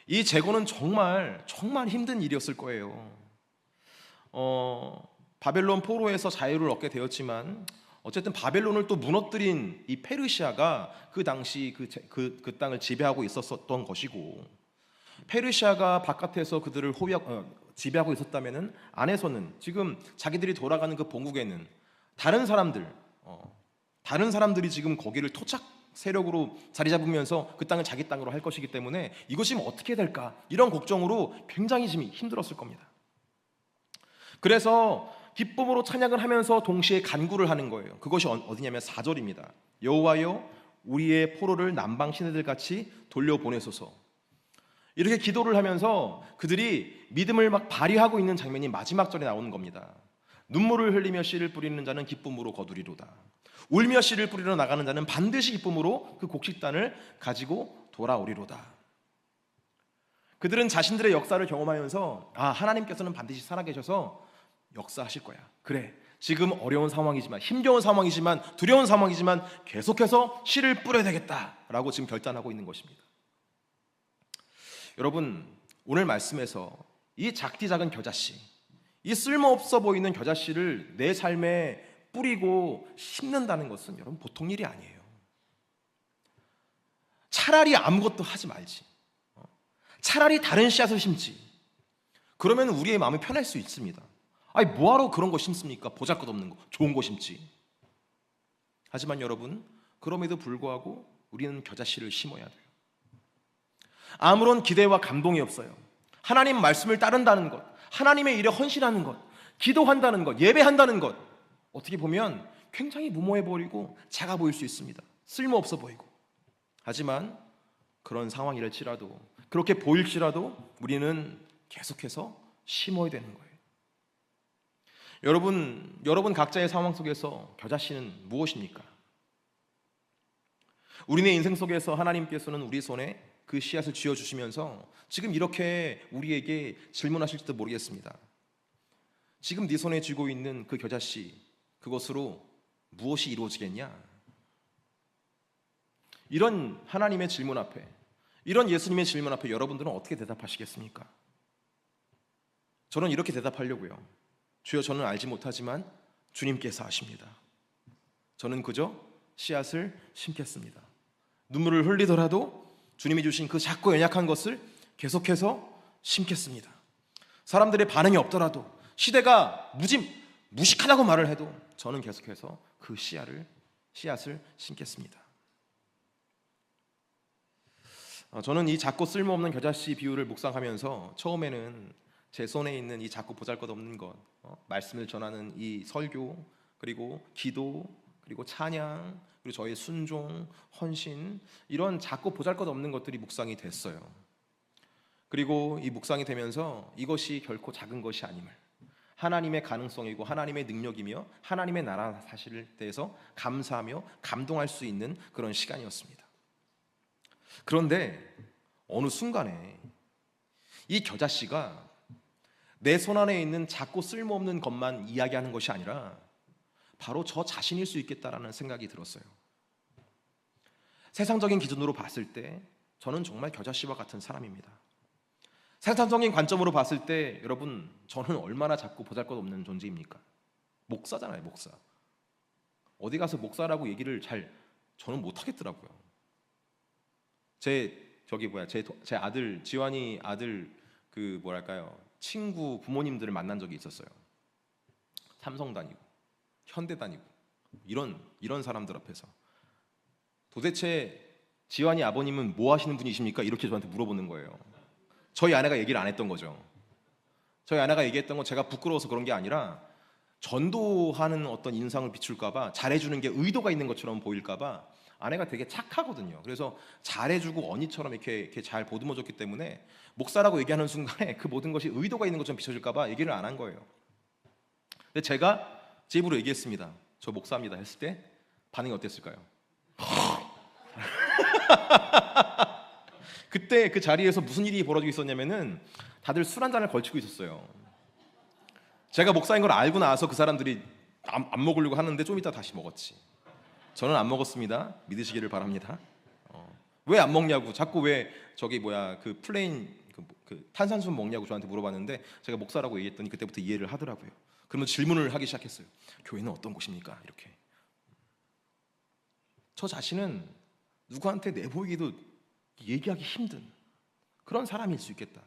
이 재건은 정말 힘든 일이었을 거예요. 바벨론 포로에서 자유를 얻게 되었지만 어쨌든 바벨론을 또 무너뜨린 이 페르시아가 그 당시 그 땅을 지배하고 있었던 것이고, 페르시아가 바깥에서 그들을 지배하고 있었다면은 안에서는 지금 자기들이 돌아가는 그 본국에는 다른 사람들이 지금 거기를 토착 세력으로 자리 잡으면서 그 땅을 자기 땅으로 할 것이기 때문에 이것이 어떻게 될까, 이런 걱정으로 굉장히 힘들었을 겁니다. 그래서 기쁨으로 찬양을 하면서 동시에 간구를 하는 거예요. 그것이 어디냐면 4절입니다. 여호와여, 우리의 포로를 남방 시내들 같이 돌려보내소서. 이렇게 기도를 하면서 그들이 믿음을 막 발휘하고 있는 장면이 마지막 절에 나오는 겁니다. 눈물을 흘리며 씨를 뿌리는 자는 기쁨으로 거두리로다. 울며 씨를 뿌리러 나가는 자는 반드시 기쁨으로 그 곡식단을 가지고 돌아오리로다. 그들은 자신들의 역사를 경험하면서 하나님께서는 반드시 살아계셔서 역사하실 거야. 그래, 지금 어려운 상황이지만, 힘겨운 상황이지만, 두려운 상황이지만 계속해서 씨를 뿌려야 되겠다라고 지금 결단하고 있는 것입니다. 여러분, 오늘 말씀에서 이 작디 작은 겨자씨, 이 쓸모없어 보이는 겨자씨를 내 삶에 뿌리고 심는다는 것은 여러분 보통 일이 아니에요. 차라리 아무것도 하지 말지, 차라리 다른 씨앗을 심지. 그러면 우리의 마음이 편할 수 있습니다. 뭐하러 그런 거 심습니까? 보잘것없는 거, 좋은 거 심지. 하지만 여러분, 그럼에도 불구하고 우리는 겨자씨를 심어야 돼요. 아무런 기대와 감동이 없어요. 하나님 말씀을 따른다는 것, 하나님의 일에 헌신하는 것, 기도한다는 것, 예배한다는 것, 어떻게 보면 굉장히 무모해 보이고 작아 보일 수 있습니다. 쓸모없어 보이고. 하지만 그런 상황이랄지라도, 그렇게 보일지라도 우리는 계속해서 심어야 되는 거예요. 여러분 각자의 상황 속에서 겨자씨는 무엇입니까? 우리의 인생 속에서 하나님께서는 우리 손에 그 씨앗을 쥐어주시면서 지금 이렇게 우리에게 질문하실지도 모르겠습니다. 지금 네 손에 쥐고 있는 그 겨자씨, 그것으로 무엇이 이루어지겠냐? 이런 하나님의 질문 앞에, 이런 예수님의 질문 앞에 여러분들은 어떻게 대답하시겠습니까? 저는 이렇게 대답하려고요. 주여, 저는 알지 못하지만 주님께서 아십니다. 저는 그저 씨앗을 심겠습니다. 눈물을 흘리더라도 주님이 주신 그 작고 연약한 것을 계속해서 심겠습니다. 사람들의 반응이 없더라도, 시대가 무식하다고 말을 해도 저는 계속해서 그 씨앗을 심겠습니다. 저는 이 작고 쓸모없는 겨자씨 비유를 묵상하면서 처음에는 제 손에 있는 이 작고 보잘것없는 것, 말씀을 전하는 이 설교, 그리고 기도, 그리고 찬양, 그리고 저의 순종, 헌신, 이런 작고 보잘것없는 것들이 묵상이 됐어요. 그리고 이 묵상이 되면서 이것이 결코 작은 것이 아님을, 하나님의 가능성이고 하나님의 능력이며 하나님의 나라 사실에 대해서 감사하며 감동할 수 있는 그런 시간이었습니다. 그런데 어느 순간에 이 겨자씨가 내 손 안에 있는 작고 쓸모없는 것만 이야기하는 것이 아니라 바로 저 자신일 수 있겠다라는 생각이 들었어요. 세상적인 기준으로 봤을 때 저는 정말 겨자씨와 같은 사람입니다. 세상적인 관점으로 봤을 때 여러분, 저는 얼마나 작고 보잘것없는 존재입니까? 목사잖아요, 목사. 어디 가서 목사라고 얘기를 저는 못하겠더라고요. 제 제 아들 지환이 아들 그 뭐랄까요 친구 부모님들을 만난 적이 있었어요. 삼성 다니고 현대 다니고 이런 사람들 앞에서 도대체 지환이 아버님은 뭐 하시는 분이십니까? 이렇게 저한테 물어보는 거예요. 저희 아내가 얘기를 안 했던 거죠. 저희 아내가 얘기했던 건 제가 부끄러워서 그런 게 아니라 전도하는 어떤 인상을 비출까봐, 잘해주는 게 의도가 있는 것처럼 보일까봐. 아내가 되게 착하거든요. 그래서 잘해주고 언니처럼 이렇게 잘 보듬어줬기 때문에 목사라고 얘기하는 순간에 그 모든 것이 의도가 있는 것처럼 비춰질까봐 얘기를 안 한 거예요. 근데 제가 제 입으로 얘기했습니다. 저 목사입니다 했을 때 반응이 어땠을까요? 그때 그 자리에서 무슨 일이 벌어지고 있었냐면은 다들 술 한 잔을 걸치고 있었어요. 제가 목사인 걸 알고 나서 그 사람들이 안 먹으려고 하는데 좀 이따 다시 먹었지. 저는 안 먹었습니다. 믿으시기를 바랍니다. 왜 안 먹냐고, 자꾸 왜 그 플레인 그 탄산수 먹냐고 저한테 물어봤는데 제가 목사라고 얘기했더니 그때부터 이해를 하더라고요. 그러면 질문을 하기 시작했어요. 교회는 어떤 곳입니까? 이렇게. 저 자신은 누구한테 내보이기도 얘기하기 힘든 그런 사람일 수 있겠다.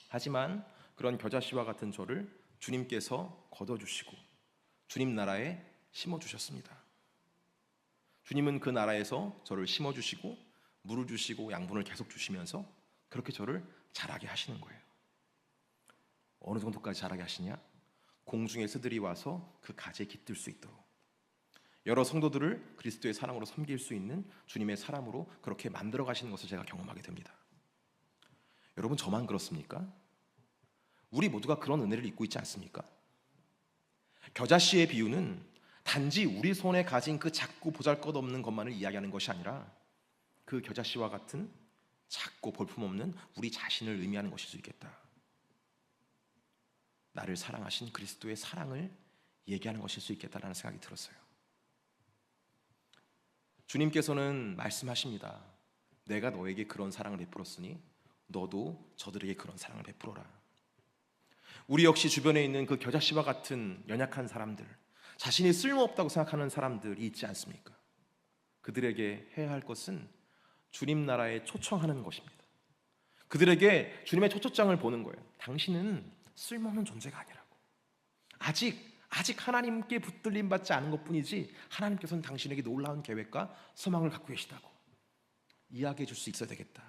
하지만 그런 겨자씨와 같은 저를 주님께서 거둬주시고 주님 나라에 심어주셨습니다. 주님은 그 나라에서 저를 심어주시고 물을 주시고 양분을 계속 주시면서 그렇게 저를 자라게 하시는 거예요. 어느 정도까지 자라게 하시냐? 공중의 새들이 와서 그 가지에 깃들 수 있도록, 여러 성도들을 그리스도의 사랑으로 섬길 수 있는 주님의 사람으로 그렇게 만들어 가시는 것을 제가 경험하게 됩니다. 여러분, 저만 그렇습니까? 우리 모두가 그런 은혜를 입고 있지 않습니까? 겨자씨의 비유는 단지 우리 손에 가진 그 작고 보잘것없는 것만을 이야기하는 것이 아니라 그 겨자씨와 같은 작고 볼품없는 우리 자신을 의미하는 것일 수 있겠다. 나를 사랑하신 그리스도의 사랑을 얘기하는 것일 수 있겠다라는 생각이 들었어요. 주님께서는 말씀하십니다. 내가 너에게 그런 사랑을 베풀었으니 너도 저들에게 그런 사랑을 베풀어라. 우리 역시 주변에 있는 그 겨자씨와 같은 연약한 사람들, 자신이 쓸모없다고 생각하는 사람들이 있지 않습니까? 그들에게 해야 할 것은 주님 나라에 초청하는 것입니다. 그들에게 주님의 초청장을 보는 거예요. 당신은 쓸모없는 존재가 아니라고. 아직 하나님께 붙들림 받지 않은 것뿐이지 하나님께서는 당신에게 놀라운 계획과 소망을 갖고 계시다고 이야기해 줄 수 있어야 되겠다.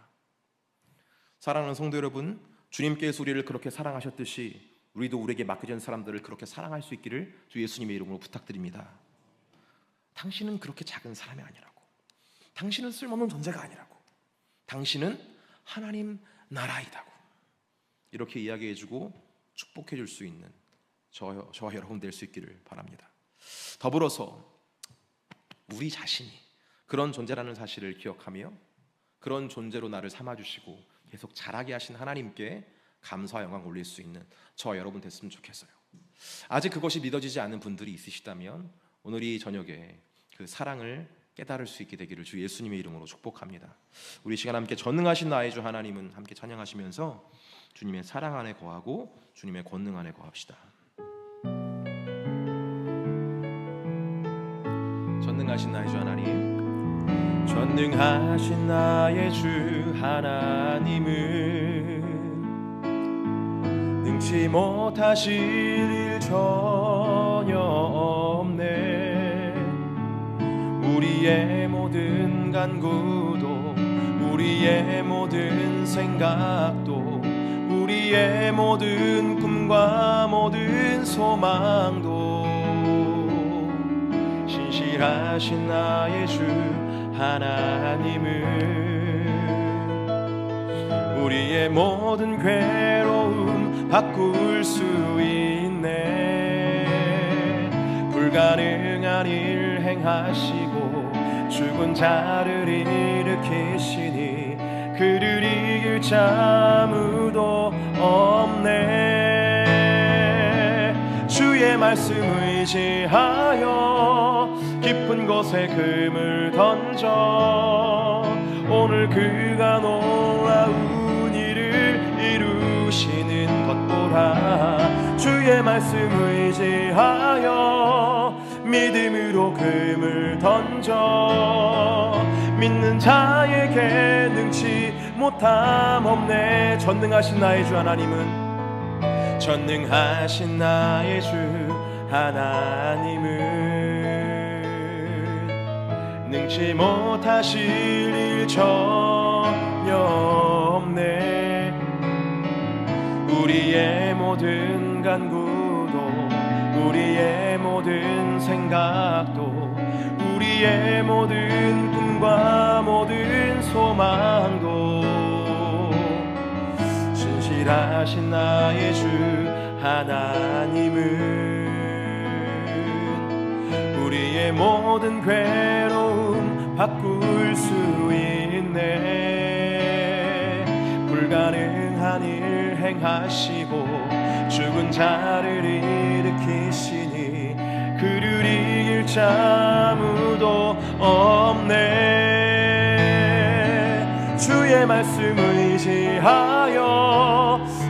사랑하는 성도 여러분, 주님께서 우리를 그렇게 사랑하셨듯이 우리도 우리에게 맡겨진 사람들을 그렇게 사랑할 수 있기를 주 예수님의 이름으로 부탁드립니다. 당신은 그렇게 작은 사람이 아니라고. 당신은 쓸모없는 존재가 아니라고. 당신은 하나님 나라이다고. 이렇게 이야기해주고 축복해줄 수 있는 저와 여러분 될 수 있기를 바랍니다. 더불어서 우리 자신이 그런 존재라는 사실을 기억하며 그런 존재로 나를 삼아주시고 계속 자라게 하신 하나님께 감사와 영광 올릴 수 있는 저와 여러분 됐으면 좋겠어요. 아직 그것이 믿어지지 않는 분들이 있으시다면 오늘 이 저녁에 그 사랑을 깨달을 수 있게 되기를 주 예수님의 이름으로 축복합니다. 우리 시간 함께 전능하신 나의 주 하나님은 함께 찬양하시면서 주님의 사랑 안에 거하고 주님의 권능 안에 거합시다. 전능하신 나의 주 하나님, 전능하신 나의 주 하나님은 능치 못하실 일 전혀 없네. 우리의 모든 간구도 우리의 모든 생각도 우리의 모든 꿈과 모든 소망도 신실하신 나의 주 하나님은 우리의 모든 괴로움 바꿀 수 있네. 불가능한 일 행하시고 죽은 자를 일으키시니 그를 이길 자 아무도 없네. 주의 말씀 의지하여 깊은 곳에 금을 던져 오늘 그가 놀라운 일을 이루시는 것 보라. 주의 말씀 의지하여 믿음으로 금을 던져 믿는 자에게 능치 못함 없네. 전능하신 나의 주 하나님은, 전능하신 나의 주 하나님은 능치 못하실 일 전혀 없네. 우리의 모든 간구도, 우리의 모든 생각도, 우리의 모든 꿈과 모든 소망도 신실하신 나의 주 하나님은 우리의 모든 괴로움 바꿀 수 있네. 불가능한 일 행하시고 죽은 자를 일으키시니 그를 이길 자 아무도 없네. 주의 말씀 의지하여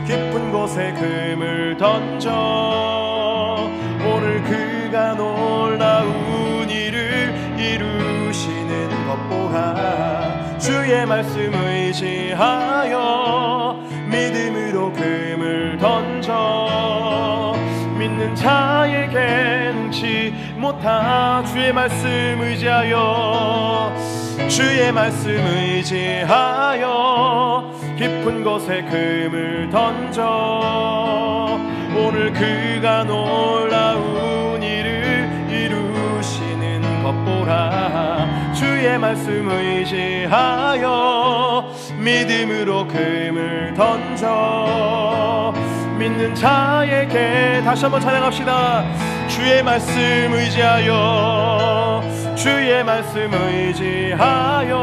깊은 곳에 금을 던져 오늘 그가 놀라운 일을 이루시는 것 보라. 주의 말씀 의지하여 믿음으로 금을 던져 믿는 자에게 능치 못하. 주의 말씀 의지하여, 주의 말씀 의지하여 깊은 곳에 금을 던져 오늘 그가 놀라운 일을 이루시는 것 보라. 주의 말씀 의지하여 믿음으로 금을 던져 믿는 자에게. 다시 한번 찬양합시다. 주의 말씀 의지하여, 주의 말씀 의지하여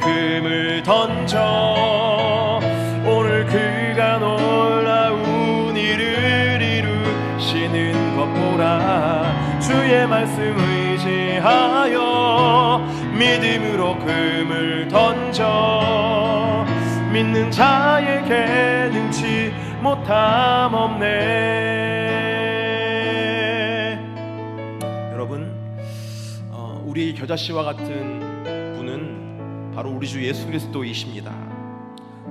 금을 던져 오늘 그가 놀라운 일을 이루시는 것 보라. 주의 말씀 의지하여 믿음으로 금을 던져 믿는 자에게 능치 못함 없네. 여러분, 우리 겨자씨와 같은 분은 바로 우리 주 예수 그리스도이십니다.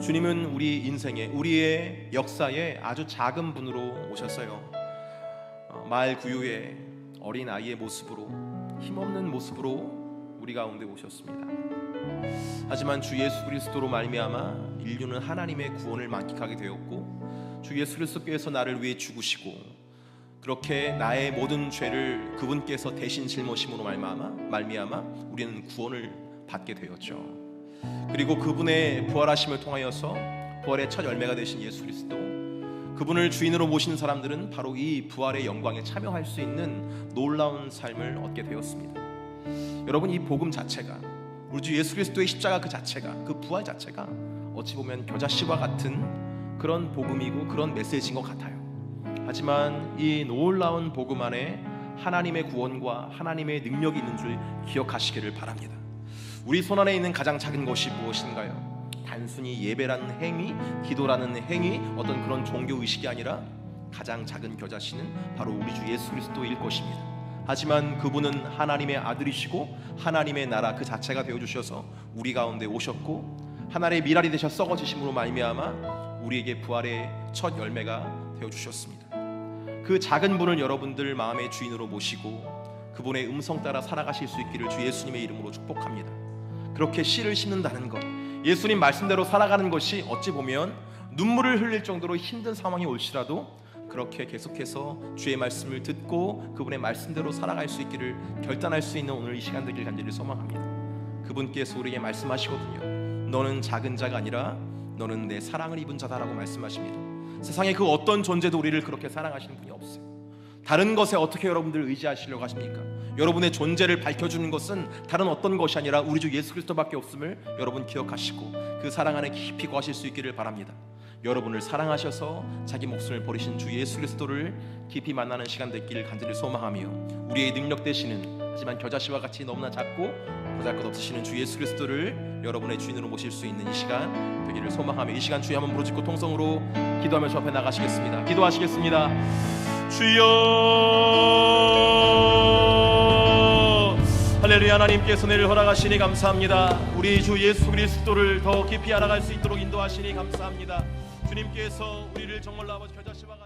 주님은 우리 인생에, 우리의 역사에 아주 작은 분으로 오셨어요. 마을 구유의 어린 아이의 모습으로, 힘없는 모습으로 우리 가운데 오셨습니다. 하지만 주 예수 그리스도로 말미암아 인류는 하나님의 구원을 만끽하게 되었고, 주 예수 그리스도께서 나를 위해 죽으시고 그렇게 나의 모든 죄를 그분께서 대신 짊어심으로 말미암아 우리는 구원을 받게 되었죠. 그리고 그분의 부활하심을 통하여서 부활의 첫 열매가 되신 예수 그리스도, 그분을 주인으로 모시는 사람들은 바로 이 부활의 영광에 참여할 수 있는 놀라운 삶을 얻게 되었습니다. 여러분, 이 복음 자체가, 우리 주 예수 그리스도의 십자가 그 자체가, 그 부활 자체가 어찌 보면 겨자씨와 같은 그런 복음이고 그런 메시지인 것 같아요. 하지만 이 놀라운 복음 안에 하나님의 구원과 하나님의 능력이 있는 줄 기억하시기를 바랍니다. 우리 손안에 있는 가장 작은 것이 무엇인가요? 단순히 예배라는 행위, 기도라는 행위, 어떤 그런 종교의식이 아니라 가장 작은 겨자씨는 바로 우리 주 예수 그리스도일 것입니다. 하지만 그분은 하나님의 아들이시고 하나님의 나라 그 자체가 되어주셔서 우리 가운데 오셨고, 하나님의 미랄이 되셔 썩어지심으로 말미암아 우리에게 부활의 첫 열매가 되어주셨습니다. 그 작은 분을 여러분들 마음의 주인으로 모시고 그분의 음성 따라 살아가실 수 있기를 주 예수님의 이름으로 축복합니다. 그렇게 씨를 심는다는 것, 예수님 말씀대로 살아가는 것이 어찌 보면 눈물을 흘릴 정도로 힘든 상황이 올지라도 그렇게 계속해서 주의 말씀을 듣고 그분의 말씀대로 살아갈 수 있기를 결단할 수 있는 오늘 이 시간 되길 간절히 소망합니다. 그분께서 우리에게 말씀하시거든요. 너는 작은 자가 아니라 너는 내 사랑을 입은 자다라고 말씀하십니다. 세상에 그 어떤 존재도 우리를 그렇게 사랑하시는 분이 없어요. 다른 것에 어떻게 여러분들 의지하시려고 하십니까? 여러분의 존재를 밝혀주는 것은 다른 어떤 것이 아니라 우리 주 예수 그리스도밖에 없음을 여러분 기억하시고 그 사랑 안에 깊이 거하실 수 있기를 바랍니다. 여러분을 사랑하셔서 자기 목숨을 버리신 주 예수 그리스도를 깊이 만나는 시간 되기를 간절히 소망하며, 우리의 능력 되시는, 하지만 겨자씨와 같이 너무나 작고 보잘것없으시는 주 예수 그리스도를 여러분의 주인으로 모실 수 있는 이 시간 되기를 소망하며, 이 시간 주여 한번 부르짖고 통성으로 기도하며 주 앞에 나가시겠습니다. 기도하시겠습니다. 주여, 할렐루야. 하나님께서 내를 허락하시니 감사합니다. 우리 주 예수 그리스도를 더 깊이 알아갈 수 있도록 인도하시니 감사합니다. 주님께서 우리를 정말로 아버지 겨자씨와 같이